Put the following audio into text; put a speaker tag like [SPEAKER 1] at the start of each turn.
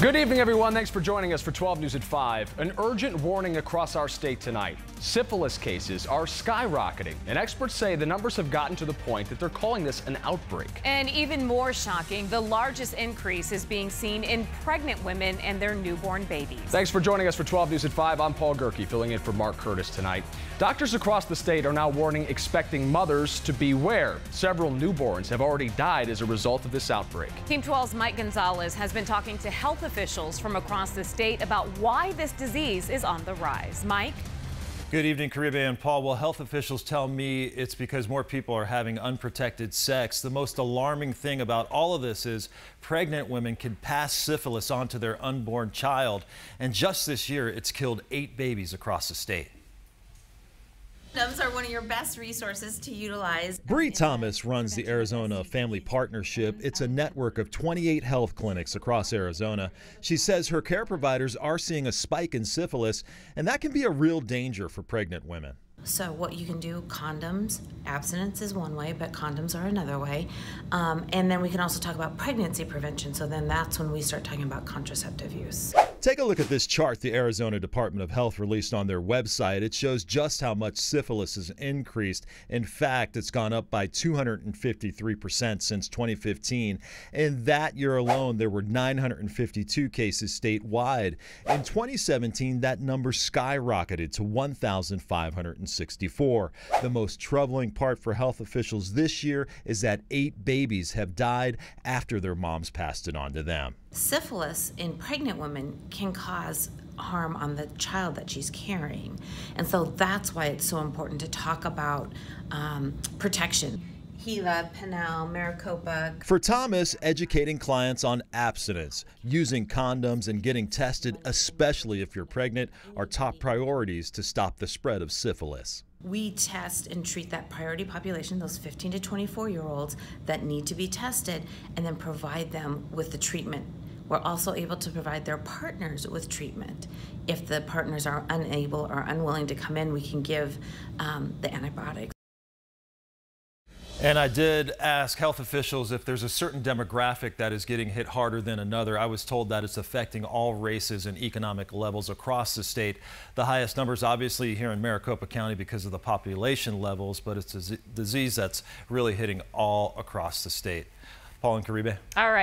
[SPEAKER 1] Good evening, everyone. Thanks for joining us for 12 News at 5. An urgent warning across our state tonight. Syphilis cases are skyrocketing, and experts say the numbers have gotten to the point that they're calling this an outbreak.
[SPEAKER 2] And even more shocking, the largest increase is being seen in pregnant women and their newborn babies.
[SPEAKER 1] Thanks for joining us for 12 News at 5. I'm Paul Gerke, filling in for Mark Curtis tonight. Doctors across the state are now warning expecting mothers to beware. Several newborns have already died as a result of this outbreak.
[SPEAKER 2] Team 12's Mike Gonzalez has been talking to health officials from across the state about why this disease is on the rise. Mike?
[SPEAKER 3] Good evening, Caribe and Paul. Well, health officials tell me it's because more people are having unprotected sex. The most alarming thing about all of this is pregnant women can pass syphilis on to their unborn child. And just this year, it's killed 8 babies across the state.
[SPEAKER 4] Condoms are one of your best resources to utilize.
[SPEAKER 3] Bree Thomas runs the Arizona Family Partnership. It's a network of 28 health clinics across Arizona. She says her care providers are seeing a spike in syphilis, and that can be a real danger for pregnant women.
[SPEAKER 4] So what you can do, condoms, abstinence is one way, but condoms are another way. And then we can also talk about pregnancy prevention. So then that's when we start talking about contraceptive use.
[SPEAKER 3] Take a look at this chart the Arizona Department of Health released on their website. It shows just how much syphilis has increased. In fact, it's gone up by 253% since 2015. In that year alone, there were 952 cases statewide. In 2017, that number skyrocketed to 1,564. The most troubling part for health officials this year is that 8 babies have died after their moms passed it on to them.
[SPEAKER 4] Syphilis in pregnant women can cause harm on the child that she's carrying. And so that's why it's so important to talk about protection. Gila, Pinal, Maricopa.
[SPEAKER 3] For Thomas, educating clients on abstinence, using condoms, and getting tested, especially if you're pregnant, are top priorities to stop the spread of syphilis.
[SPEAKER 4] We test and treat that priority population, those 15 to 24-year-olds that need to be tested, and then provide them with the treatment. We're also able to provide their partners with treatment. If the partners are unable or unwilling to come in, we can give the antibiotics.
[SPEAKER 3] And I did ask health officials if there's a certain demographic that is getting hit harder than another. I was told that it's affecting all races and economic levels across the state. The highest numbers obviously here in Maricopa County because of the population levels, but it's a disease that's really hitting all across the state. Paul and Caribe.
[SPEAKER 2] All right.